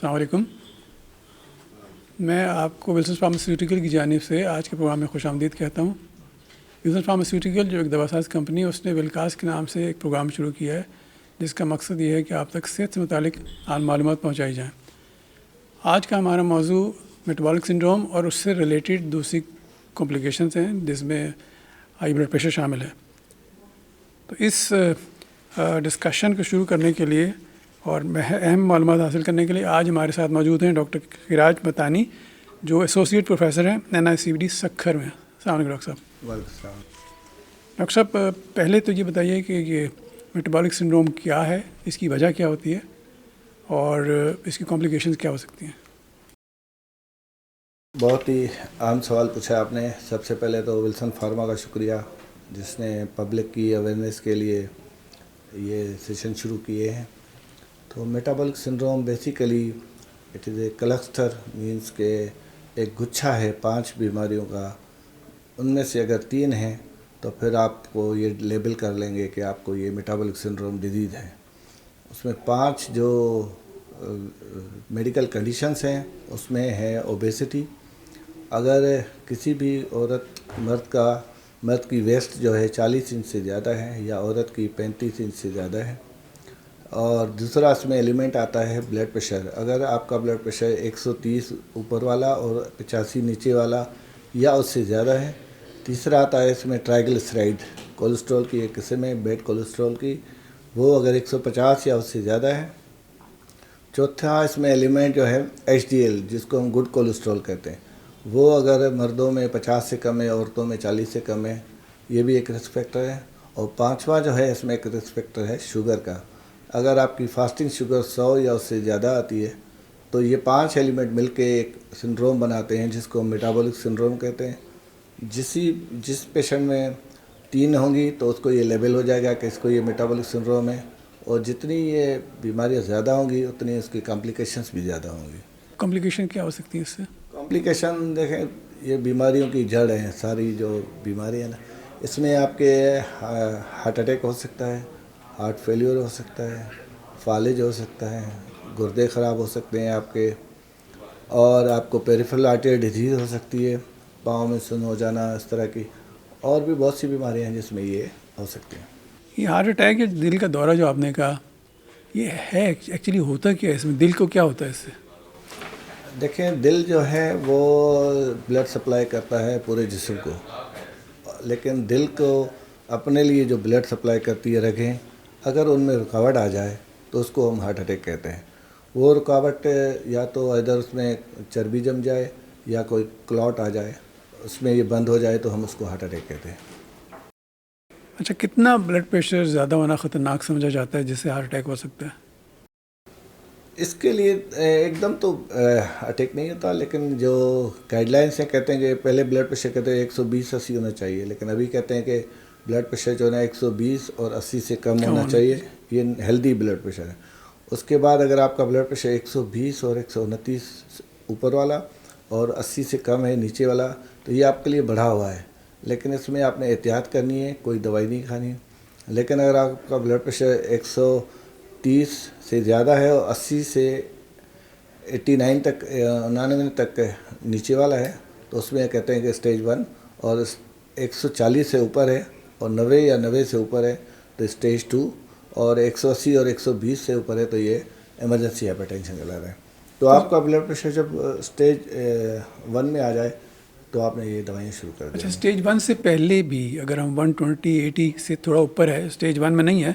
السلام علیکم. میں آپ کو ولسن فارماسیوٹیکل کی جانب سے آج کے پروگرام میں خوش آمدید کہتا ہوں. ولسن فارماسیوٹیکل جو ایک دوا ساز کمپنی ہے، اس نے ولکاس کے نام سے ایک پروگرام شروع کیا ہے جس کا مقصد یہ ہے کہ آپ تک صحت سے متعلق عام معلومات پہنچائی جائیں. آج کا ہمارا موضوع میٹابولک سنڈروم اور اس سے ریلیٹڈ دوسری کمپلیکیشنز ہیں جس میں ہائی بلڈ پریشر شامل ہے. تو اس ڈسکشن کو شروع کرنے کے لیے اور اہم معلومات حاصل کرنے کے لیے آج ہمارے ساتھ موجود ہیں ڈاکٹر خراج متانی، جو ایسوسیٹ پروفیسر ہیں NICVD سکھر میں. السلام علیکم ڈاکٹر صاحب. وعلیکم السلام. ڈاکٹر صاحب، پہلے تو یہ بتائیے کہ یہ میٹابولک سنڈروم کیا ہے، اس کی وجہ کیا ہوتی ہے اور اس کی کمپلیکیشنز کیا ہو سکتی ہیں؟ بہت ہی اہم سوال پوچھا آپ نے. سب سے پہلے تو ولسن فارما کا شکریہ جس نے پبلک کی اویئرنیس کے لیے یہ سیشن شروع کیے ہیں. تو metabolic syndrome basically it is a cluster, means کہ ایک گچھا ہے 5 بیماریوں کا. ان میں سے اگر 3 ہیں تو پھر آپ کو یہ لیبل کر لیں گے کہ آپ کو یہ میٹابولک سنڈروم ڈیزیز ہے. اس میں 5 جو میڈیکل کنڈیشنز ہیں اس میں ہے اوبیسٹی. اگر کسی بھی مرد کی ویسٹ جو ہے 40 انچ سے زیادہ ہے یا عورت کی 35 انچ سے زیادہ ہے. اور دوسرا اس میں ایلیمنٹ آتا ہے بلڈ پریشر. اگر آپ کا بلڈ پریشر 130 اوپر والا اور 85 نیچے والا یا اس سے زیادہ ہے. تیسرا آتا ہے اس میں ٹرائیگلیسرائڈ، کولیسٹرول کی ایک قسم ہے بیڈ کولیسٹرول کی، وہ اگر 150 یا اس سے زیادہ ہے. چوتھا اس میں ایلیمنٹ جو ہے HDL، جس کو ہم گڈ کولیسٹرول کہتے ہیں، وہ اگر مردوں میں 50 سے کم ہے، عورتوں میں 40 سے کم ہے، یہ بھی ایک رسک فیکٹر ہے. اور پانچواں جو ہے اس میں ایک رسک فیکٹر ہے شوگر کا. اگر آپ کی فاسٹنگ شوگر 100 یا اس سے زیادہ آتی ہے تو یہ 5 ایلیمنٹ مل کے ایک سنڈروم بناتے ہیں جس کو میٹابولک سنڈروم کہتے ہیں. جس پیشنٹ میں 3 ہوں گی تو اس کو یہ لیبل ہو جائے گا کہ اس کو یہ میٹابولک سنڈروم ہے، اور جتنی یہ بیماریاں زیادہ ہوں گی اتنی اس کی کمپلیکیشنز بھی زیادہ ہوں گی. کمپلیکیشن کیا ہو سکتی ہے اس سے؟ کمپلیکیشن دیکھیں، یہ بیماریوں کی جڑ ہیں ساری جو بیماریاں نا. اس میں آپ کے ہارٹ اٹیک ہو سکتا ہے، ہارٹ فیلیور ہو سکتا ہے، فالج ہو سکتا ہے، گردے خراب ہو سکتے ہیں آپ کے، اور آپ کو پیریفرل آرٹری ڈیزیز ہو سکتی ہے، پاؤں میں سن ہو جانا، اس طرح کی اور بھی بہت سی بیماریاں ہیں جس میں یہ ہو سکتی ہیں. یہ ہارٹ اٹیک یا دل کا دورہ جو آپ نے کہا، یہ ہے ایکچولی ہوتا کیا ہے اس میں؟ دل کو کیا ہوتا ہے اس سے؟ دیکھیں، دل جو ہے وہ بلڈ سپلائی کرتا ہے پورے جسم کو، لیکن دل کو اپنے لیے جو بلڈ سپلائی کرتی ہے رگیں، اگر ان میں رکاوٹ آ جائے تو اس کو ہم ہارٹ اٹیک کہتے ہیں. وہ رکاوٹ یا تو ادھر اس میں چربی جم جائے یا کوئی کلاٹ آ جائے، اس میں یہ بند ہو جائے تو ہم اس کو ہارٹ اٹیک کہتے ہیں. اچھا، کتنا بلڈ پریشر زیادہ ہونا خطرناک سمجھا جاتا ہے جس سے ہارٹ اٹیک ہو سکتا ہے؟ اس کے لیے ایک دم تو اٹیک نہیں ہوتا، لیکن جو گائیڈ لائنس ہیں کہتے ہیں کہ پہلے بلڈ پریشر کہتے ہیں 120/80 ہونا چاہیے، لیکن ابھی کہتے ہیں کہ بلڈ پریشر جو ہے نا 120 اور 80 سے کم ہونا چاہیے. یہ ہیلدی بلڈ پریشر ہے. اس کے بعد اگر آپ کا بلڈ پریشر 120 اور 129 اوپر والا اور 80 سے کم ہے نیچے والا، تو یہ آپ کے لیے بڑھا ہوا ہے، لیکن اس میں آپ نے احتیاط کرنی ہے، کوئی دوائی نہیں کھانی. لیکن اگر آپ کا بلڈ پریشر 130 سے زیادہ ہے اور 80 سے 89 تک 99 تک نیچے والا ہے، تو اس میں کہتے ہیں کہ اسٹیج 1. اور 140 سے اوپر ہے اور 90 یا 90 سے اوپر ہے تو اسٹیج 2. اور 180 اور 120 سے اوپر ہے تو یہ ایمرجنسی ہائپر ٹینشن چلا رہا ہے. تو آپ کا بلڈ پریشر جب اسٹیج 1 میں آ جائے تو آپ نے یہ دوائیں شروع کر دیں. اچھا، اسٹیج 1 سے پہلے بھی اگر ہم 120/80 سے تھوڑا اوپر ہے، اسٹیج 1 میں نہیں ہے،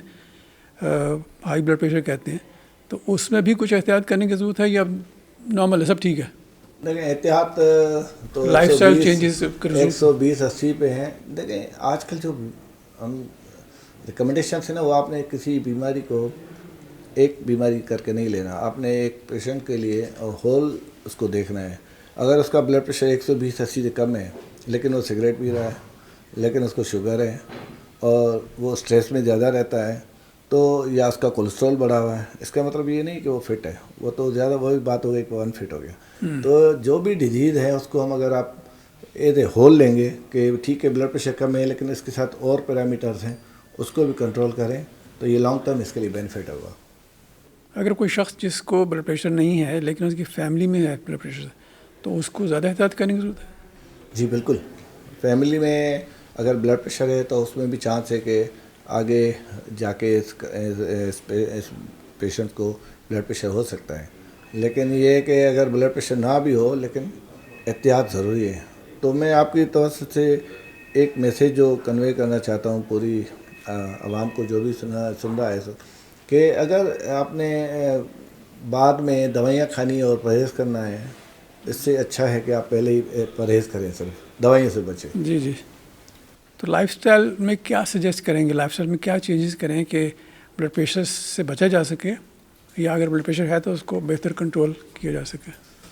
ہائی بلڈ پریشر کہتے ہیں، تو اس میں بھی کچھ احتیاط کرنے کی ضرورت ہے یا نارمل ہے، سب ٹھیک ہے؟ دیکھیں، احتیاط تو لائف اسٹائل چینجز 120/80 پہ ہیں. دیکھیں، آج کل جو ہم ریکمنڈیشنس ہیں نا، وہ آپ نے کسی بیماری کو ایک بیماری کر کے نہیں لینا. آپ نے ایک پیشنٹ کے لیے ہول اس کو دیکھنا ہے. اگر اس کا بلڈ پریشر 120/80 سے کم ہے لیکن وہ سگریٹ پی رہا ہے، لیکن اس کو شوگر ہے اور وہ اسٹریس میں زیادہ رہتا ہے، تو یا اس کا کولیسٹرول بڑھا ہوا ہے، اس کا مطلب یہ نہیں کہ وہ فٹ ہے. وہ تو زیادہ وہی بات ہو گئی کہ انفٹ ہو گیا. تو جو بھی ڈیزیز ہے اس کو ہم اگر آپ ہول لیں گے کہ ٹھیک ہے بلڈ پریشر کم ہے لیکن اس کے ساتھ اور پیرامیٹرز ہیں، اس کو بھی کنٹرول کریں تو یہ لانگ ٹرم اس کے لیے بینیفٹ ہوگا. اگر کوئی شخص جس کو بلڈ پریشر نہیں ہے لیکن اس کی فیملی میں ہے بلڈ پریشر تو اس کو زیادہ احتیاط کرنے کی ضرورت ہے؟ جی بالکل. فیملی میں اگر بلڈ پریشر ہے تو اس میں بھی چانس ہے کہ آگے جا کے اس پیشنٹ کو بلڈ پریشر ہو سکتا ہے. لیکن یہ ہے کہ اگر بلڈ پریشر نہ بھی ہو لیکن احتیاط ضروری ہے. تو میں آپ کی توسط سے ایک میسیج جو کنوے کرنا چاہتا ہوں پوری عوام کو جو بھی سن رہا ہے کہ اگر آپ نے بعد میں دوائیاں کھانی اور پرہیز کرنا ہے اس سے اچھا ہے کہ آپ پہلے ہی پرہیز کریں, صرف دوائیوں سے بچیں. جی جی. تو لائف سٹائل میں کیا سجیسٹ کریں گے, لائف سٹائل میں کیا چینجز کریں کہ بلڈ پریشر سے بچا جا سکے, یا اگر بلڈ پریشر ہے تو اس کو بہتر کنٹرول کیا جا سکے؟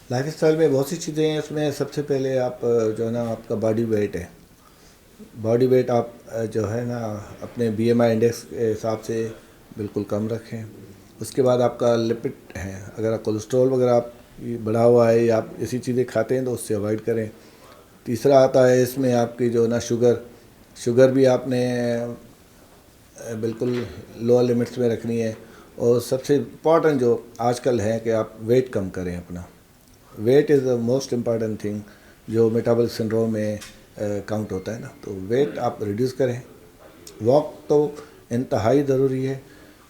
لائف اسٹائل میں بہت سی چیزیں ہیں. اس میں سب سے پہلے آپ جو ہے نا آپ کا باڈی ویٹ ہے. باڈی ویٹ آپ جو ہے نا اپنے بی ایم آئی انڈیکس کے حساب سے بالکل کم رکھیں. اس کے بعد آپ کا لپڈ ہے, اگر کولیسٹرول وغیرہ آپ بڑھا ہوا ہے یا آپ ایسی چیزیں کھاتے ہیں تو اس سے اوائڈ کریں. تیسرا آتا ہے اس میں آپ کی جو نا شوگر بھی آپ نے بالکل لوور لمٹس میں رکھنی ہے. اور سب سے امپورٹنٹ جو آج کل ہے کہ آپ ویٹ کم کریں اپنا. Weight is the most important thing جو میٹابولک سنڈروم میں کاؤنٹ ہوتا ہے نا, تو ویٹ آپ ریڈیوس کریں. واک تو انتہائی ضروری ہے.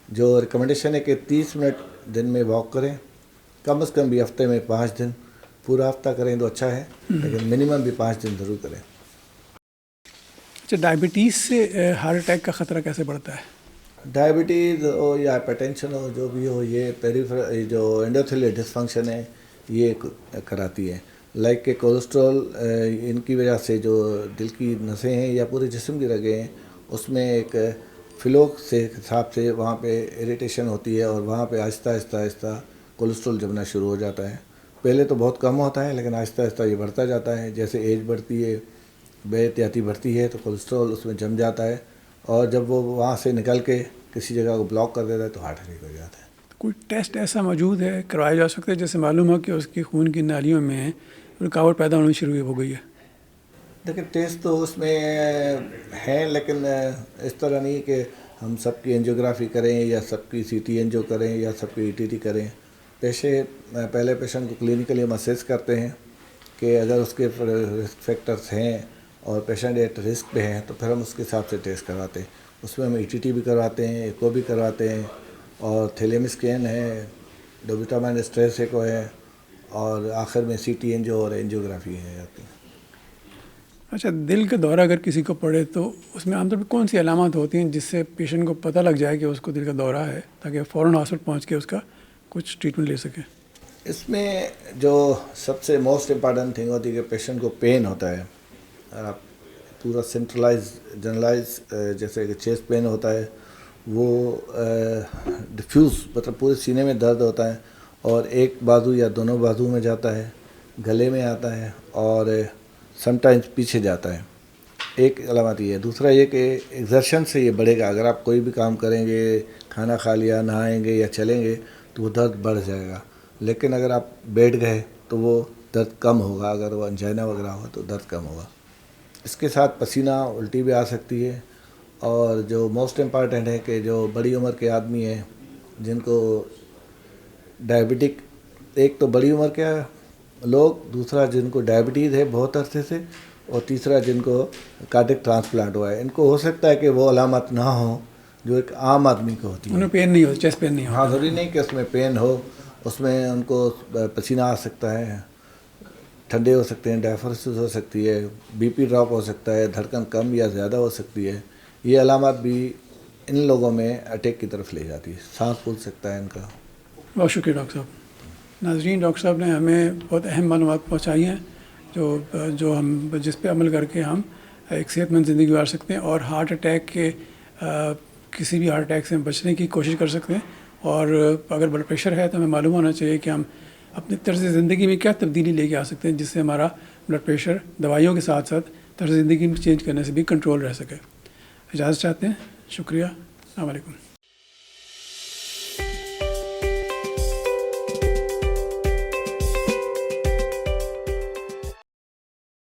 جو ریکمنڈیشن ہے کہ 30 منٹ دن میں واک کریں, کم از کم بھی ہفتے میں 5 دن. پورا ہفتہ کریں تو اچھا ہے لیکن منیمم بھی 5 دن ضرور کریں. اچھا, ڈائبٹیز سے ہارٹ اٹیک کا خطرہ کیسے بڑھتا ہے؟ ڈائبٹیز ہو یا ہائپر ٹینشن ہو جو بھی ہو, یہ جو انڈوتھیلیل ڈسفنکشن ہے یہ کراتی ہے. لائک کہ کولیسٹرول ان کی وجہ سے جو دل کی نسیں ہیں یا پورے جسم کی رگیں ہیں اس میں ایک فلو سے حساب سے وہاں پہ اریٹیشن ہوتی ہے اور وہاں پہ آہستہ آہستہ کولیسٹرول جمنا شروع ہو جاتا ہے. پہلے تو بہت کم ہوتا ہے لیکن آہستہ آہستہ یہ بڑھتا جاتا ہے. جیسے ایج بڑھتی ہے, بے احتیاطی بڑھتی ہے تو کولیسٹرول اس میں جم جاتا ہے اور جب وہ وہاں سے نکل کے کسی جگہ کو بلاک کر دیتا ہے تو ہارٹ اٹیک ہو جاتا ہے. کوئی ٹیسٹ ایسا موجود ہے کروایا جا سکتا ہے جیسے معلوم ہو کہ اس کی خون کی نالیوں میں رکاوٹ پیدا ہونی شروع ہو گئی ہے؟ دیکھیں ٹیسٹ تو اس میں ہیں لیکن اس طرح نہیں کہ ہم سب کی اینجیوگرافی کریں یا سب کی سی ٹی اینجیو کریں یا سب کی ای ٹی ٹی کریں. پہلے پیشنٹ کو کلینکلی ہم اسیس کرتے ہیں کہ اگر اس کے رسک فیکٹرز ہیں اور پیشنٹ ایٹ رسک پہ ہیں تو پھر ہم اس کے حساب سے ٹیسٹ کرواتے ہیں. اس میں ہم ای ٹی ٹی بھی کرواتے ہیں, ایکو بھی کرواتے ہیں, اور تھیلیم اسکین ہے, ڈوبیٹامائن اسٹریس ایکو ہے, اور آخر میں سی ٹی اینجیو اور اینجیوگرافی ہے جاتی ہے. اچھا, دل کا دورہ اگر کسی کو پڑے تو اس میں عام طور پہ کون سی علامات ہوتی ہیں جس سے پیشنٹ کو پتہ لگ جائے کہ اس کو دل کا دورہ ہے تاکہ فوراً ہاسپٹل پہنچ کے اس کا کچھ ٹریٹمنٹ لے سکے؟ اس میں جو سب سے موسٹ امپارٹنٹ تھنگ ہوتی ہے کہ پیشنٹ کو پین ہوتا ہے. آپ پورا سینٹرلائز جنرلائز جیسے کہ چیسٹ پین ہوتا ہے وہ ڈیفیوز مطلب پورے سینے میں درد ہوتا ہے اور ایک بازو یا دونوں بازو میں جاتا ہے, گلے میں آتا ہے اور سم ٹائمز پیچھے جاتا ہے. ایک علامت یہ ہے. دوسرا یہ کہ ایگزرشن سے یہ بڑھے گا. اگر آپ کوئی بھی کام کریں گے, کھانا کھا لیا, نہائیں گے یا چلیں گے تو وہ درد بڑھ جائے گا. لیکن اگر آپ بیٹھ گئے تو وہ درد کم ہوگا. اگر وہ انجائنا وغیرہ ہو تو درد کم ہوگا. اس کے ساتھ پسینہ الٹی بھی آ سکتی ہے. اور جو موسٹ امپارٹنٹ ہے کہ جو بڑی عمر کے آدمی ہیں جن کو ڈائبٹک, ایک تو بڑی عمر کے لوگ, دوسرا جن کو ڈائبٹیز ہے بہت عرصے سے, اور تیسرا جن کو کارڈک ٹرانسپلانٹ ہوا ہے. ان کو ہو سکتا ہے کہ وہ علامت نہ ہوں جو ایک عام آدمی کو ہوتی ہے. انہیں پین نہیں ہو, چیسٹ پین نہیں ہو. ہاں, ضروری نہیں کہ اس میں پین ہو. اس میں ان کو پسینہ آ سکتا ہے, ٹھنڈے ہو سکتے ہیں, ڈائفرسس ہو سکتی ہے, بی پی ڈراپ ہو سکتا ہے, دھڑکن کم یا زیادہ ہو سکتی ہے. یہ علامات بھی ان لوگوں میں اٹیک کی طرف لے جاتی ہے. سانس پھول سکتا ہے ان کا. بہت شکریہ ڈاکٹر صاحب. ناظرین, ڈاکٹر صاحب نے ہمیں بہت اہم معلومات پہنچائی ہیں جو ہم جس پہ عمل کر کے ہم ایک صحت مند زندگی گزار سکتے ہیں اور ہارٹ اٹیک کے کسی بھی ہارٹ اٹیک سے بچنے کی کوشش کر سکتے ہیں. اور اگر بلڈ پریشر ہے تو ہمیں معلوم ہونا چاہیے کہ ہم اپنے طرز زندگی میں کیا تبدیلی لے کے آ سکتے ہیں جس سے ہمارا بلڈ پریشر دوائیوں کے ساتھ ساتھ طرز زندگی میں چینج کرنے سے بھی کنٹرول رہ سکے. اجازت چاہتے ہیں. شکریہ. السلام علیکم.